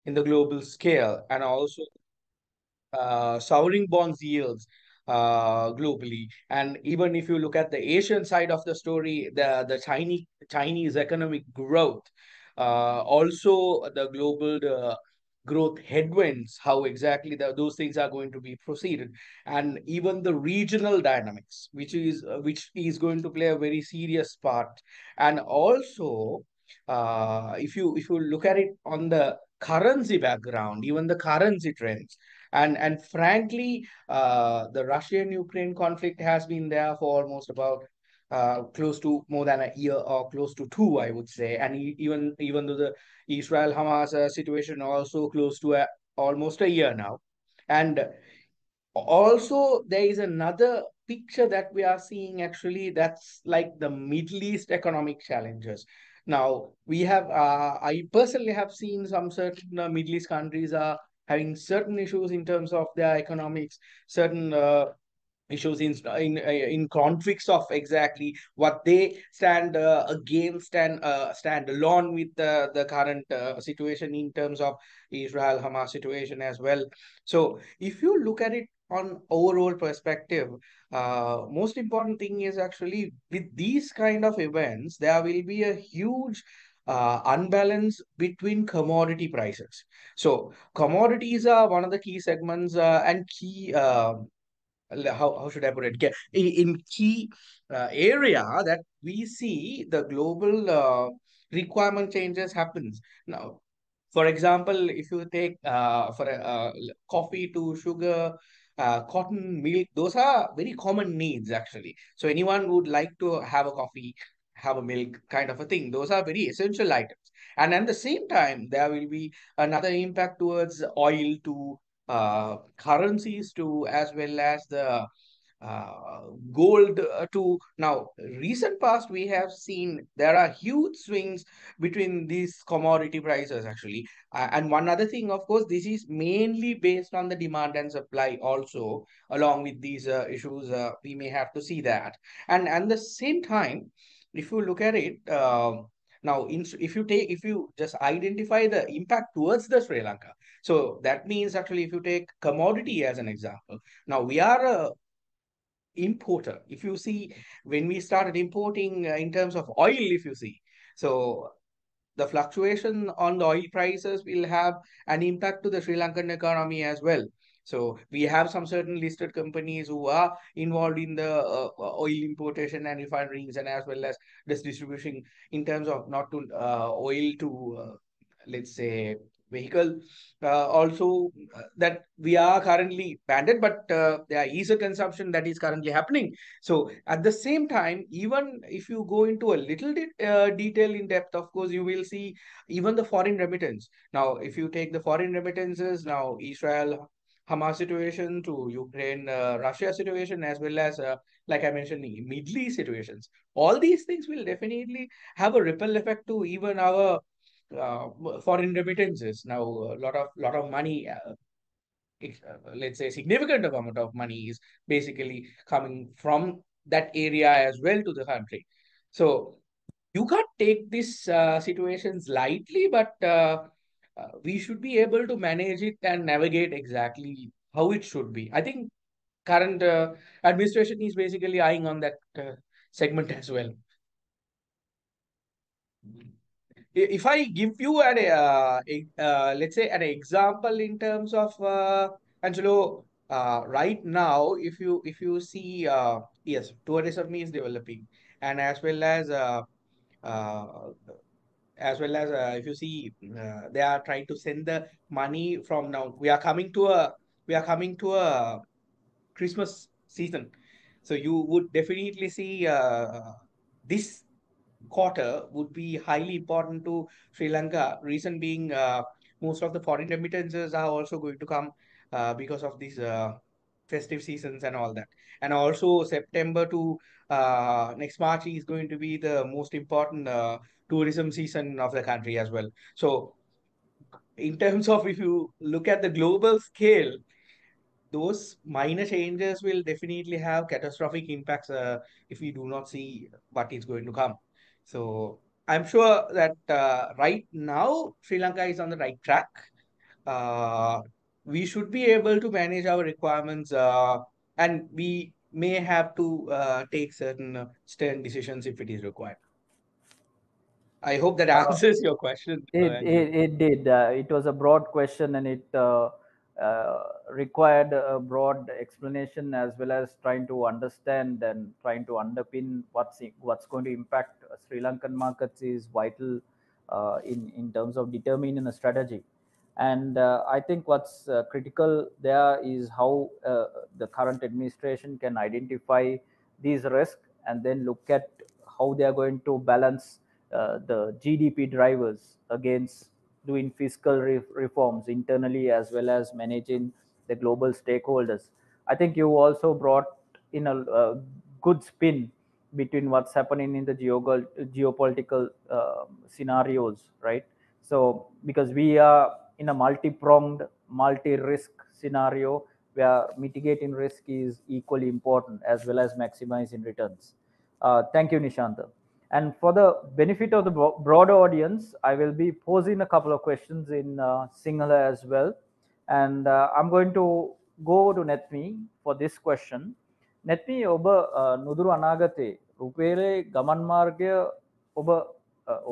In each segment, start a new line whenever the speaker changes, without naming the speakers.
in the global scale, and also sovereign bonds yields globally. And even if you look at the Asian side of the story, the Chinese economic growth, also the global growth headwinds, how exactly those things are going to be proceeded, and even the regional dynamics, which is going to play a very serious part. And also, if you look at it on the currency background, even the currency trends, and frankly, the Russian-Ukraine conflict has been there for almost about close to more than a year, or close to two, I would say. And even though the Israel-Hamas situation also close to almost a year now. And also there is another picture that we are seeing, actually, that's like the Middle East economic challenges. Now we have I personally have seen some certain Middle East countries are having certain issues in terms of their economics, certain issues in conflicts of exactly what they stand against, and stand alone with the current situation in terms of Israel Hamas situation as well. So if you look at it on overall perspective, most important thing is, actually, with these kind of events, there will be a huge unbalance between commodity prices. So commodities are one of the key segments, and key how should I put it? In key area that we see the global requirement changes happens now. For example, if you take coffee to sugar, cotton, milk, those are very common needs, actually. So anyone would like to have a coffee, have a milk, kind of a thing. Those are very essential items. And at the same time, there will be another impact towards oil to currencies to, as well as the gold to. Now recent past, we have seen there are huge swings between these commodity prices, actually. And one other thing, of course, this is mainly based on the demand and supply also. Along with these issues, we may have to see that. And at the same time, if you look at it, now if you just identify the impact towards the Sri Lanka, so that means, actually, if you take commodity as an example, now we are a importer. If you see, when we started importing in terms of oil, if you see, so the fluctuation on the oil prices will have an impact to the Sri Lankan economy as well. So we have some certain listed companies who are involved in the oil importation and refineries, and as well as this distribution in terms of not to oil to let's say vehicle, also that we are currently banned, but there is a consumption that is currently happening. So at the same time, even if you go into a little detail in depth, of course, you will see even the foreign remittance. Now if you take the foreign remittances, now Israel Hamas situation to Ukraine Russia situation, as well as like I mentioned, the Middle East situations, all these things will definitely have a ripple effect to even our foreign remittances. Now, a lot of money, let's say significant amount of money, is basically coming from that area as well to the country. So you can't take these situations lightly, but we should be able to manage it and navigate exactly how it should be. I think current administration is basically eyeing on that segment as well. If I give you let's say an example in terms of Angelo, right now, if you see, yes, tourism is developing, and uh, if you see, they are trying to send the money from now. We are coming to a Christmas season, so you would definitely see this quarter would be highly important to Sri Lanka. Reason being, most of the foreign remittances are also going to come because of these festive seasons and all that. And also September to next March is going to be the most important tourism season of the country as well. So in terms of, if you look at the global scale, those minor changes will definitely have catastrophic impacts if we do not see what is going to come. So I'm sure that right now Sri Lanka is on the right track. we should be able to manage our requirements, and we may have to take certain stern decisions if it is required. I hope that answers your question, Angelo.
It did. It was a broad question, and it required a broad explanation as well as trying to understand and trying to underpin what's going to impact Sri Lankan markets is vital in terms of determining a strategy. And I think what's critical there is how the current administration can identify these risks and then look at how they are going to balance the GDP drivers against doing fiscal reforms internally as well as managing the global stakeholders. I think you also brought in a good spin between what's happening in the geopolitical scenarios, right? So, because we are in a multi-pronged, multi-risk scenario where mitigating risk is equally important as well as maximizing returns. Thank you, Nishantha. And for the benefit of the broader audience, I will be posing a couple of questions in Sinhala as well. And I'm going to go to Nethmi for this question. Nethmi, ඔබ නුදුරු අනාගතයේ රුපියලේ ගමන් මාර්ගය ඔබ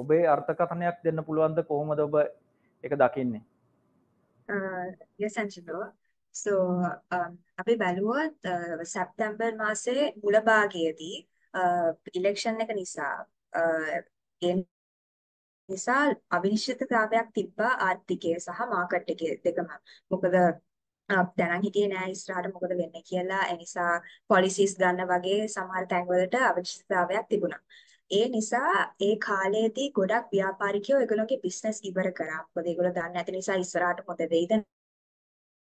ඔබේ අර්ථකථනයක් දෙන්න පුළුවන්ද කොහොමද ඔබ ඒක දකින්නේ?
Yes, Angelo. So, අපි බැලුවොත් සැප්තැම්බර් මාසයේ මුල භාගයේදී ඉලෙක්ෂන් එක නිසා ඒ නිසා අවිනිශ්චිතතාවයක් තිබ්බා ආර්ථිකය සහ මාකට් එකේ දෙකම. මොකද දැනන් හිටියේ නෑ ඉස්සරහට මොකද වෙන්නේ කියලා. ඒ නිසා පොලිසිස් ගන්න වගේ සමහර තැන්වලට අවිනිශ්චිතතාවයක් තිබුණා. ඒ නිසා ඒ කාලේදී ගොඩක් ව්‍යාපාරිකයෝ ඒගොල්ලෝගේ බිස්නස් ඉවර කරා. මොකද ඒගොල්ලෝ දන්නේ නැති නිසා ඉස්සරහට හොඳ වෙයිද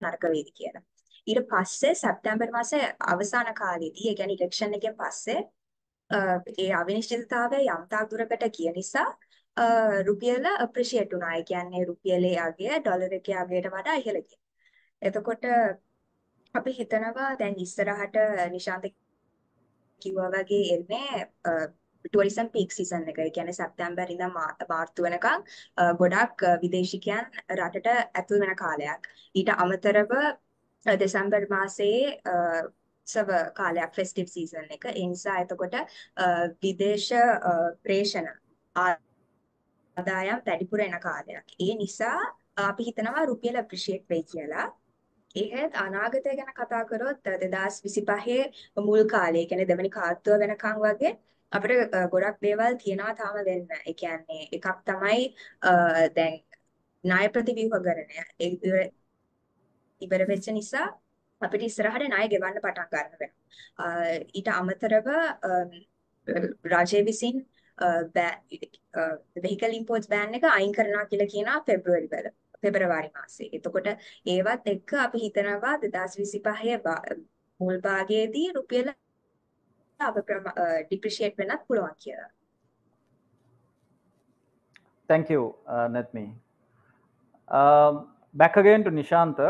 නරක වෙයිද කියලා. ඊට පස්සේ සැප්තැම්බර් මාසේ අවසාන කාලේදී, ඒ කියන්නේ ඉලෙක්ෂන් එකෙන් පස්සේ ඒ අවිනිශ්චිතතාවය යම් තාක් දුරකට ගිය නිසා රුපියල අප්‍රීෂিয়েට් වුණා. ඒ කියන්නේ රුපියලේ අගය ඩොලර් එකේ අගයට වඩා ඉහළ ගියා. එතකොට අපි හිතනවා දැන් ඉස්සරහට නිශාන්ත කිව්වා වගේ එන්නේ ටුවරිසම් පීක් සීසන් එක. ඒ කියන්නේ සැප්තැම්බර් ඉඳන් මාර්තු වෙනකන් ගොඩක් විදේශිකයන් රටට ඇතුල් වෙන කාලයක්. ඊට අමතරව දෙසැම්බර් මාසයේ සව කාලයක් ෆෙස්ටිව් සීසන් එක. ඒ නිසා එතකොට විදේශ ප්‍රේෂණ ආදායම් වැඩිපුර එන කාලයක්. ඒ නිසා අපි හිතනවා රුපියල අප්‍රීෂিয়েට් වෙයි කියලා. ඒත් අනාගතය ගැන කතා කරොත් 2025 මුල් කාලේ කියන්නේ දෙවෙනි කාර්තුව වෙනකන් වගේ අපිට ගොඩක් දේවල් තියෙනවා තාම වෙන්න. ඒ කියන්නේ එකක් තමයි දැන් ණය ප්‍රතිව්‍යුහකරණය. ඉවර වෙච්ච නිසා අපිට ඉස්සරහට ණය ගෙවන්න පටන් ගන්න වෙනවා. ඊට අමතරව රජය විසින් vehicle imports ban එක අයින් කරනවා කියලා කියනවා පෙබරවාරි මාසයේ. එතකොට ඒවත් එක්ක අපි හිතනවා 2025 මුල් භාගයේදී රුපියල depreciate වෙන්නත් පුළුවන් කියලා.
Thank you, Nethmi. Back again to Nishantha.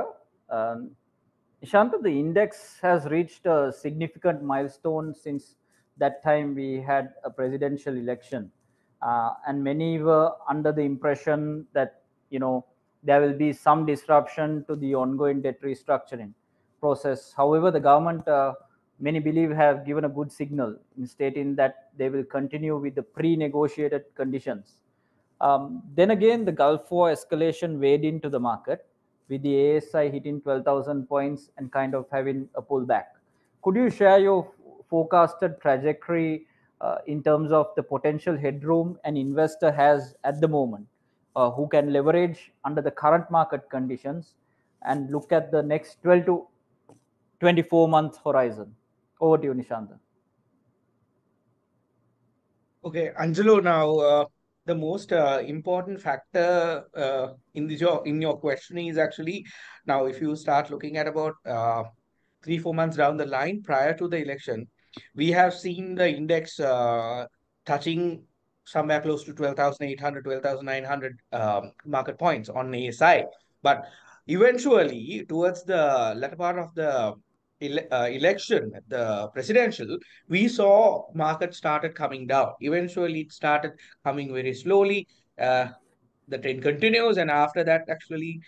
Nishantha, the index has reached a significant milestone since that time we had a presidential election. And many were under the impression that, there will be some disruption to the ongoing debt restructuring process. However, the government, many believe, have given a good signal in stating that they will continue with the pre-negotiated conditions. Then again, the Gulf War escalation weighed into the market, with the ASI hitting 12,000 points and kind of having a pullback. Could you share your forecasted trajectory in terms of the potential headroom an investor has at the moment, who can leverage under the current market conditions and look at the next 12 to 24-month horizon? Over to you, Nishantha.
Okay, Angelo, now the most important factor in your question is actually, now if you start looking at about 3-4 months down the line prior to the election, we have seen the index touching somewhere close to 12,800, 12,900 market points on ASI. But eventually, towards the latter part of the election, the presidential, we saw market started coming down. Eventually, it started coming very slowly. the trend continues, and after that, actually,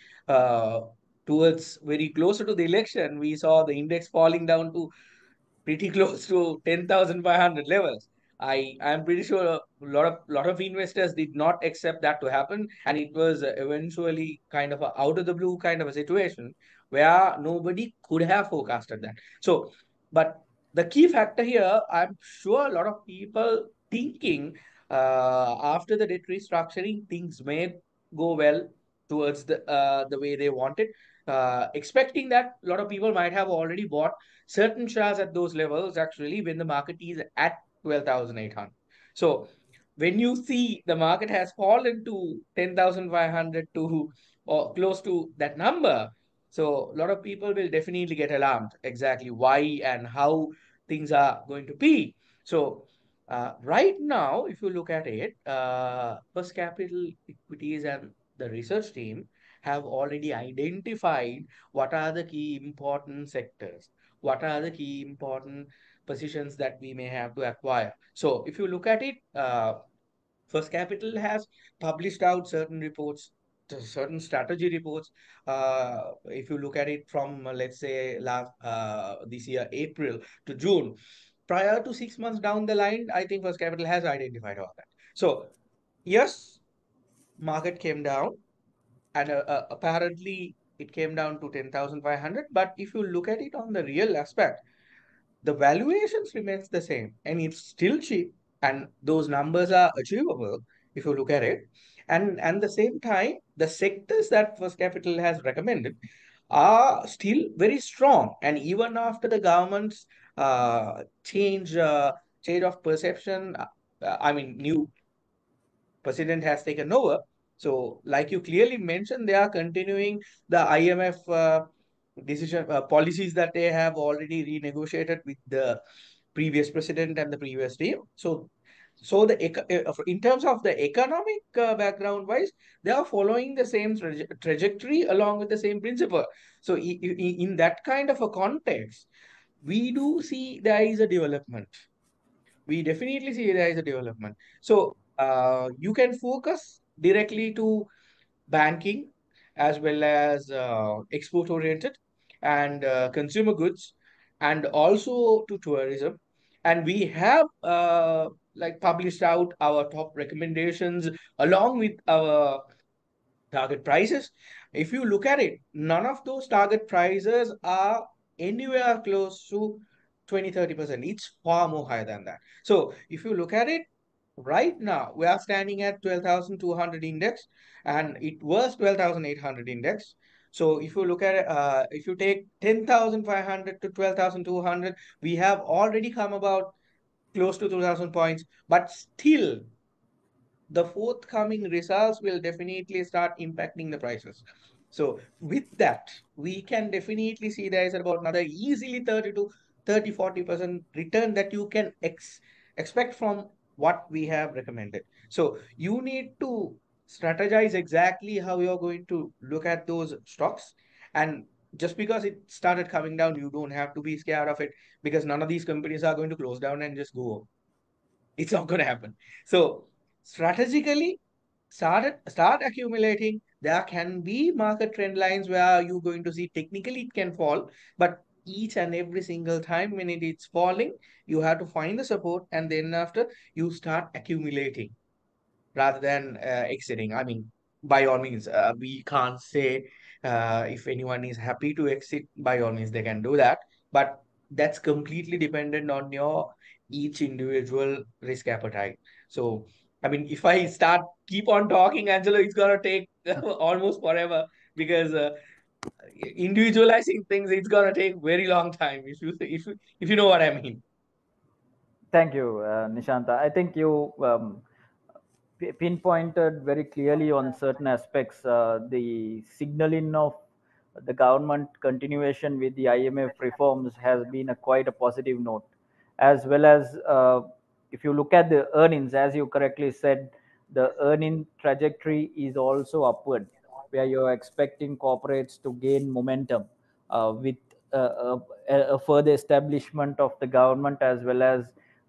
towards very closer to the election, we saw the index falling down to pretty close to 10,500 levels. I'm pretty sure a lot of investors did not accept that to happen, and it was eventually kind of a out of the blue kind of a situation where nobody could have forecasted that. So, but the key factor here, I'm sure a lot of people thinking after the debt restructuring, things may go well towards the way they wanted. Expecting that a lot of people might have already bought certain shares at those levels actually when the market is at 12,800. So when you see the market has fallen to 10,500 to or close to that number, so a lot of people will definitely get alarmed exactly why and how things are going to be. So right now, if you look at it, First Capital Equities and the research team have already identified what are the key important sectors, what are the key important positions that we may have to acquire. So if you look at it, First Capital has published out certain reports, certain strategy reports. If you look at it from, let's say, last this year, April to June, prior to 6 months down the line, I think First Capital has identified all that. So yes, market came down, and apparently it came down to 10,500. But if you look at it on the real aspect, the valuations remains the same and it's still cheap, and those numbers are achievable if you look at it. And the same time, the sectors that First Capital has recommended are still very strong, and even after the government's change of perception, I mean, new president has taken over. So, like you clearly mentioned, they are continuing the IMF decision policies that they have already renegotiated with the previous president and the previous team. So in terms of the economic background wise, they are following the same trajectory along with the same principle. So in that kind of a context, we do see there is a development. We definitely see there is a development. So you can focus directly to banking as well as export oriented and consumer goods, and also to tourism. And we have like published out our top recommendations along with our target prices. If you look at it, none of those target prices are anywhere close to 20-30%. It's far more higher than that. So if you look at it, right now we are standing at 12,200 index, and it was 12,800 index. So if you look at it, if you take 10,500 to 12,200, we have already come about close to 2,000 points, but still the forthcoming results will definitely start impacting the prices. So with that, we can definitely see there is about another easily 30 to 40% return that you can expect from what we have recommended. So you need to strategize exactly how you're going to look at those stocks. And just because it started coming down, you don't have to be scared of it, because none of these companies are going to close down and just go. It's not going to happen. So strategically, start accumulating. There can be market trend lines where you're going to see technically it can fall, but each and every single time when it is falling, you have to find the support, and then after you start accumulating rather than exiting. I mean, by all means, we can't say if anyone is happy to exit, by all means, they can do that. But that's completely dependent on your each individual risk appetite. So, I mean, if I start keep on talking, Angelo, it's gonna take almost forever, because individualizing things, it's gonna take very long time. If you know what I mean.
Thank you, Nishantha. I think you pinpointed very clearly on certain aspects. The signaling of the government continuation with the IMF reforms has been a quite a positive note, as well as if you look at the earnings, as you correctly said, the earning trajectory is also upward, where you're expecting corporates to gain momentum with a further establishment of the government, as well as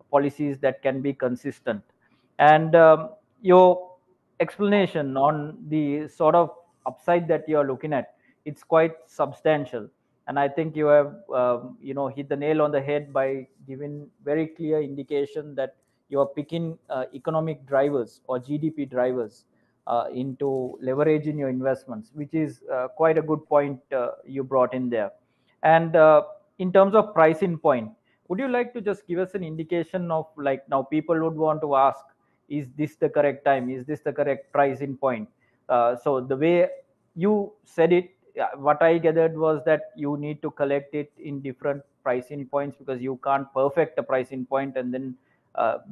policies that can be consistent. And your explanation on the sort of upside that you are looking at, it's quite substantial. And I think you have hit the nail on the head by giving very clear indication that you are picking economic drivers or GDP drivers into leveraging your investments, which is quite a good point you brought in there. And in terms of pricing point, would you like to just give us an indication of, like, now people would want to ask, is this the correct time, is this the correct pricing point? So the way you said it, what I gathered was that you need to collect it in different pricing points, because you can't perfect a pricing point and then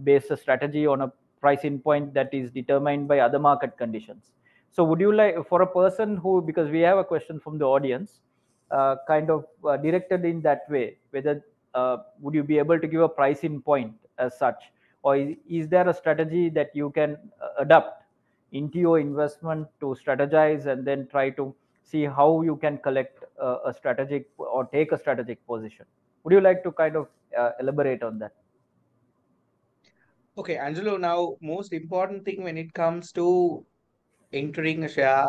base a strategy on a pricing point that is determined by other market conditions. So would you like, for a person who, because we have a question from the audience, kind of directed in that way, whether would you be able to give a pricing point as such, or is there a strategy that you can adapt into your investment to strategize and then try to see how you can collect a strategic or take a strategic position? Would you like to kind of elaborate on that?
Okay, Angelo, now most important thing when it comes to entering a share,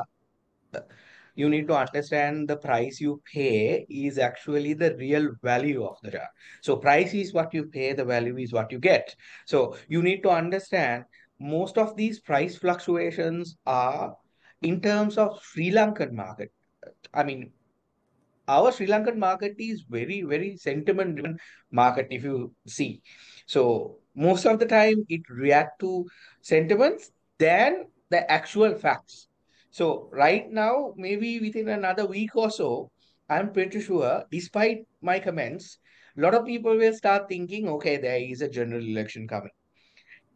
you need to understand the price you pay is actually the real value of the share. So price is what you pay, the value is what you get. So you need to understand most of these price fluctuations are in terms of Sri Lankan market. I mean, our Sri Lankan market is very, very sentiment driven market, if you see. So most of the time it react to sentiments than the actual facts. So right now, maybe within another week or so, I'm pretty sure, despite my comments, a lot of people will start thinking, okay, there is a general election coming,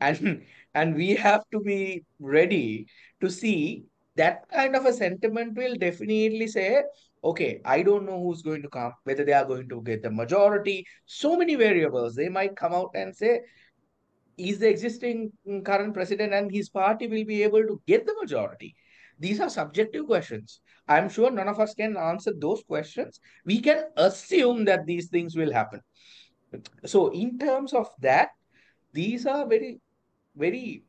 and we have to be ready to see that kind of a sentiment will definitely say, okay, I don't know who's going to come, whether they are going to get the majority. So many variables, they might come out and say, is the existing current president and his party will be able to get the majority? These are subjective questions. I'm sure none of us can answer those questions. We can assume that these things will happen. So in terms of that, these are very, very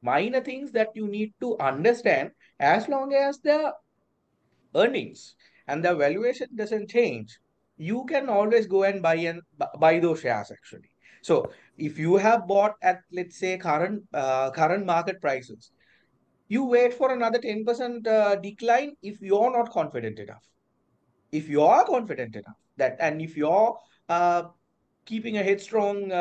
minor things that you need to understand. As long as the earnings and the valuation doesn't change, you can always go and buy those shares actually. So if you have bought at, let's say, current market prices, you wait for another 10% decline if you're not confident enough. If you are confident enough that, and if you're uh, keeping a headstrong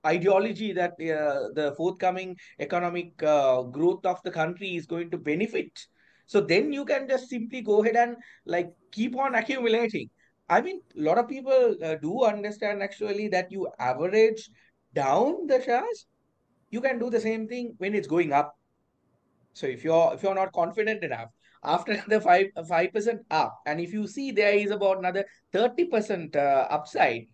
ideology that the forthcoming economic growth of the country is going to benefit, so then you can just simply go ahead and like keep on accumulating. I mean, a lot of people do understand actually that you average down the shares. You can do the same thing when it's going up. So if you're not confident enough, after the 5% up, and if you see there is about another 30% upside,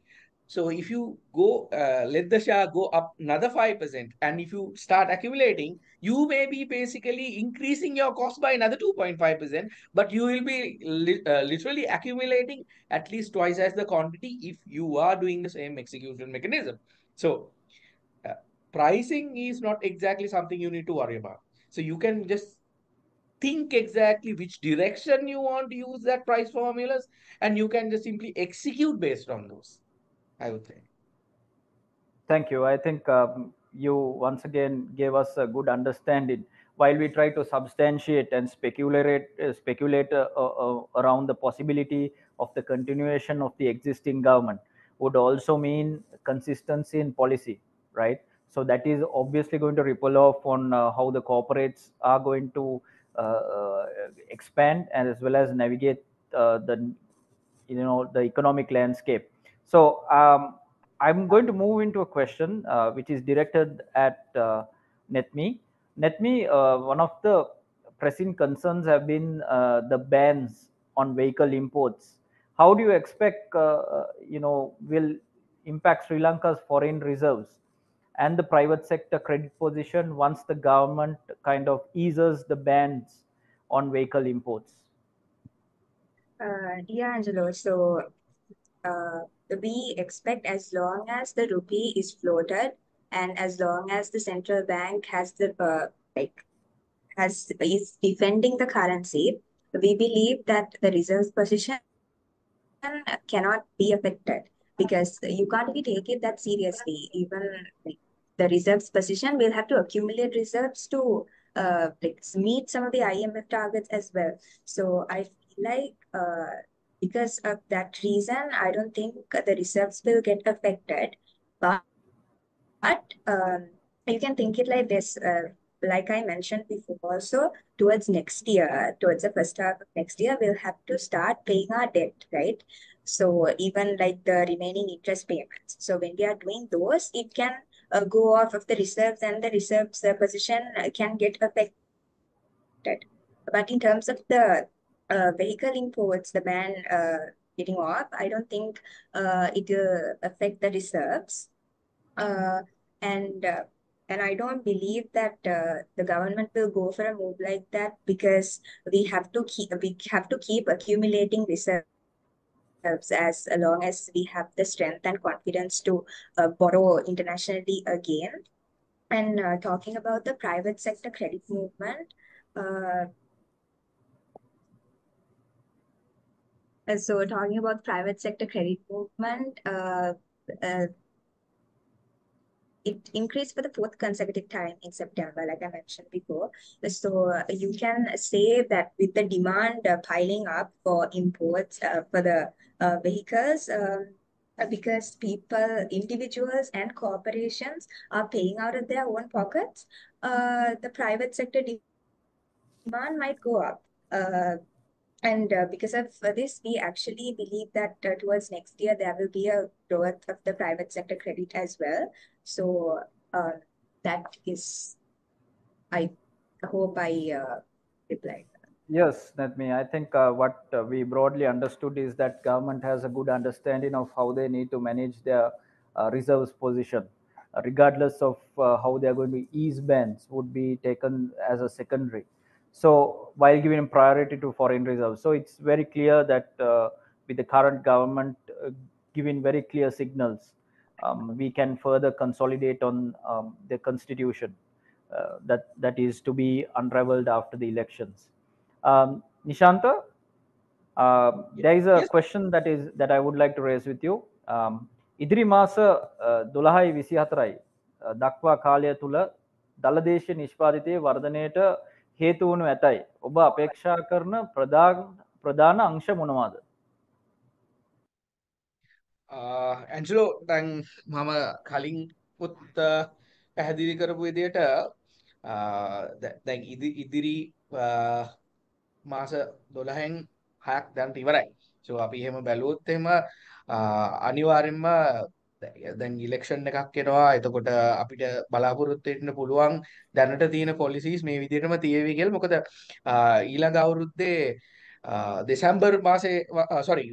so if you go let the share go up another 5%, and if you start accumulating, you may be basically increasing your cost by another 2.5%, but you will be literally accumulating at least twice as the quantity if you are doing the same execution mechanism. So uh, pricing is not exactly something you need to worry about. So you can just think exactly which direction you want to use that price formulas, and you can just simply execute based on those, I would say.
Thank you. I think you once again gave us a good understanding. While we try to substantiate and speculate around the possibility of the continuation of the existing government, would also mean consistency in policy, right? So that is obviously going to ripple off on how the corporates are going to expand, and as well as navigate the economic landscape. So I'm going to move into a question which is directed at Nethmi. Nethmi, one of the pressing concerns have been the bans on vehicle imports. How do you expect will impact Sri Lanka's foreign reserves and the private sector credit position once the government kind of eases the bans on vehicle imports?
Yeah, Angelo. So uh, we expect, as long as the rupee is floated and as long as the central bank has the like is defending the currency, we believe that the reserves position cannot be affected because you can't really take it that seriously. Even like the reserves position will have to accumulate reserves to like meet some of the IMF targets as well. So I feel like because of that reason, I don't think the reserves will get affected. But you can think it like this. Like I mentioned before, also towards next year, towards the first half of next year, we'll have to start paying our debt, right? So even like the remaining interest payments. So when we are doing those, it can go off of the reserves, and the reserves position can get affected. But in terms of the vehicle imports, the ban getting off, I don't think it will affect the reserves. Uh, and uh, and I don't believe that the government will go for a move like that because we have to keep accumulating reserves as long as we have the strength and confidence to borrow internationally again. And talking about the private sector credit movement, uh, so talking about private sector credit movement, uh, it increased for the fourth consecutive time in September, like I mentioned before. So you can say that with the demand piling up for imports for the vehicles, because individuals and corporations are paying out of their own pockets, the private sector demand might go up. And because of this, we actually believe that towards next year, there will be a growth of the private sector credit as well. So uh, that is, I hope I replied.
Yes, Nethmi, I think what we broadly understood is that government has a good understanding of how they need to manage their reserves position, regardless of how they are going to ease bans would be taken as a secondary. So while giving priority to foreign reserves, so it's very clear that with the current government giving very clear signals, we can further consolidate on the constitution that is to be unraveled after the elections. Nishantha, there is a
Yes.
question that I would like to raise with you. ඉදිරි මාස 12යි 24යි දක්වා කාලය තුල දලදේශ නිෂ්පාදිතයේ වර්ධනයට හේතු වනු ඇතයි. ඔබ අපේක්ෂා කරන ප්‍රධාන අංශ මොනවාද?
ඇන්ජලෝ දැන් මම කලින් පුත් පැහැදිලි කරපු විදිහට දැන් ඉදිරි මාස 12න් 6ක් දැන් ඉවරයි. සෝ අපි එහෙම බැලුවොත් එහෙම අනිවාර්යෙන්ම දැන් ඉලෙක්ෂන් එකක් එනවා. එතකොට අපිට බලාපොරොත්තු වෙන්න පුළුවන් දැනට තියෙන පොලිසිස් මේ විදිහටම තියේවි කියලා. මොකද ඊළඟ අවුරුද්දේ දෙසැම්බර් මාසේ සෝරි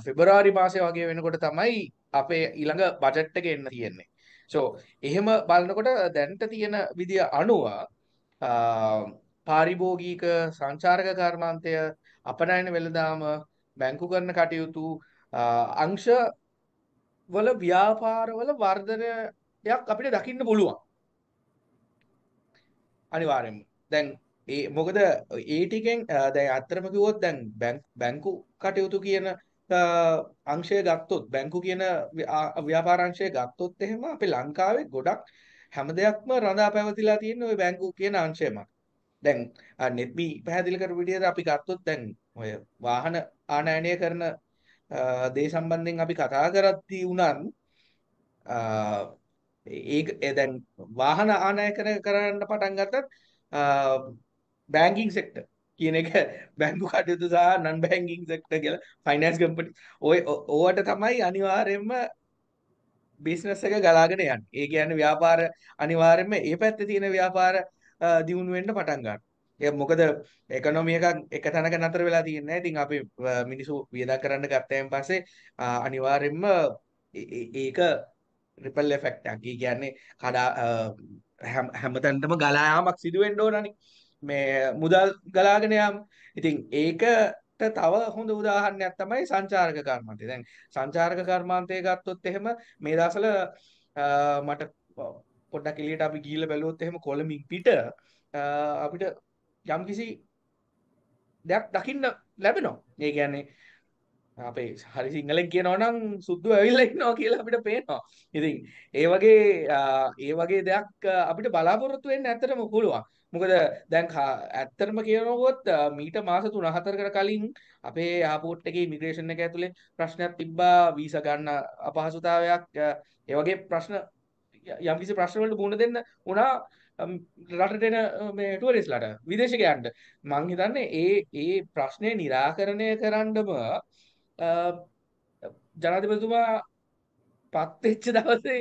පෙබරවාරි මාසේ වගේ වෙනකොට තමයි අපේ ඊළඟ බජට් එක එන්න තියෙන්නේ. සෝ එහෙම බලනකොට දැනට තියෙන විදිය අනුව පාරිභෝගික සංචාරක කර්මාන්තය අපනයන වෙළඳාම බැංකු කරන කටයුතු අංශ වල ව්‍යාපාරවල වර්ධනයක් අපිට දකින්න පුළුවන් අනිවාර්යෙන්ම දැන් ඒ මොකද ඒ ටිකෙන් දැන් අත්‍තරම කිව්වොත් දැන් බැංකු කටයුතු කියන අංශය ගත්තොත් බැංකු කියන ව්‍යාපාර අංශය ගත්තොත් එහෙම අපේ ලංකාවේ ගොඩක් හැම දෙයක්ම රඳා පැවතිලා තියෙන ওই බැංකු කියන අංශයම. දැන් නෙත්මි පැහැදිලි කරපු විදිහට අපි ගත්තොත් දැන් ඔය වාහන ආනයනය කරන දේ සම්බන්ධයෙන් අපි කතා කරද්දී උනත් ඒක දැන් වාහන ආනයනය කරන්න පටන් ගත්තත් බැංකින් සෙක්ටර් කියන එක බැංකු කටයුතු සහ නන් බැංකින් සෙක්ටර් කියලා ෆයිනෑන්ස් කම්පැනි ඔය ඕවට තමයි අනිවාර්යයෙන්ම බිස්නස් එක ගලාගෙන යන්නේ. ඒ කියන්නේ ව්‍යාපාර අනිවාර්යයෙන්ම ඒ පැත්තේ තියෙන ව්‍යාපාර දියුණු වෙන්න පටන් ගන්නවා. ඒක මොකද එකොනොමි එක තැනක නතර වෙලා තියෙන්නේ නැහැ. ඉතින් අපි මිනිස්සු වියදම් කරන්න ගත්තයින් පස්සේ අනිවාර්යයෙන්ම ඒක රිපල් එෆෙක්ට් එකක්. ඒ කියන්නේ හැමතැනටම ගලා යාමක් සිදු වෙන්න ඕනනේ. මේ මුදල් ගලාගෙන යාම. ඉතින් ඒකට තව හොඳ උදාහරණයක් තමයි සංචාරක කර්මාන්තය. දැන් සංචාරක කර්මාන්තය ගත්තොත් එහෙම මේ දවස්වල මට පොඩ්ඩක් එළියට අපි ගිහිල්ලා බැලුවොත් එහෙම කොළඹින් පිට අපිට යම්කිසි දෙයක් දකින්න ලැබෙනවා. ඒ කියන්නේ අපේ හරි සිංහලෙන් කියනවා නම් සුද්දු ඇවිල්ලා ඉන්නවා කියලා අපිට පේනවා. ඉතින් ඒ වගේ දෙයක් අපිට බලාපොරොත්තු වෙන්න ඇත්තටම පුළුවන්. මොකද දැන් ඇත්තටම කියනකොත් මීට මාස 3-4කට කලින් අපේ එයාපෝට් එකේ ඉමිග්‍රේෂන් එක ඇතුලේ ප්‍රශ්නයක් තිබ්බා වීසා ගන්න අපහසුතාවයක් ඒ වගේ ප්‍රශ්න යම්කිසි ප්‍රශ්න වලට මුහුණ දෙන්න වුණා රටට එන මේ ටුවරිස්ට්ලාට විදේශිකයන්ට මං හිතන්නේ ඒ ප්‍රශ්නේ निराකරණය කරන්නම ජනාධිපතිතුමා පත් වෙච්ච දවසේ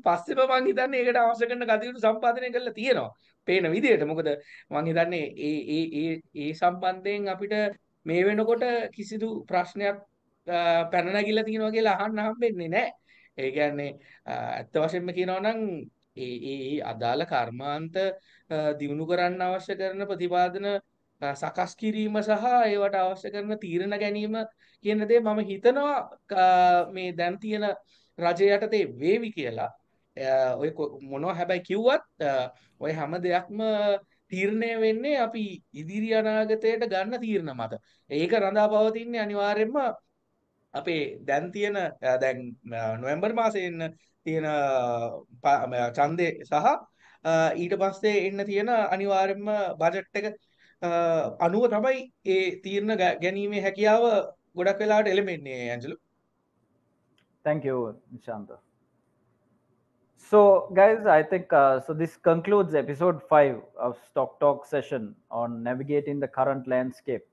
පස්සෙම මං හිතන්නේ ඒකට අවශ්‍ය කරන කටයුතු සම්පාදනය කරලා තියෙනවා. පේන විදිහට. මොකද මං හිතන්නේ ඒ සම්බන්ධයෙන් අපිට මේ වෙනකොට කිසිදු ප්‍රශ්නයක් පැන නැගිලා තියෙනවා කියලා අහන්න හම්බෙන්නේ නැහැ. ඒ කියන්නේ ඇත්ත වශයෙන්ම කියනවා නම් ඒ අදාළ කර්මාන්ත දිනු කරන්න අවශ්‍ය කරන ප්‍රතිපාදන සකස් කිරීම සහ ඒවට අවශ්‍ය කරන තීරණ ගැනීම කියන දේ මම හිතනවා මේ දැන් තියෙන රජය යටතේ වේවි කියලා. ඔය මොනවා හැබැයි කිව්වත් ඔය හැම දෙයක්ම තීරණය වෙන්නේ අපි ඉදිරි අනාගතයට ගන්න තීරණ මත. ඒක රඳා පවතින්නේ අනිවාර්යයෙන්ම අපේ දැන් තියෙන දැන් නොවැම්බර් මාසයේ එන්න තියෙන ඡන්දේ සහ ඊට පස්සේ එන්න තියෙන අනිවාර්යයෙන්ම බජට් එක අනුව තමයි ඒ තීරණ ගැනීමේ හැකියාව ගොඩක් වෙලාවට එළෙමෙන්නේ Angelo.
Thank you, Nishantha. So, guys, I think so. This concludes episode 5 of Stock Talk session on navigating the current landscape.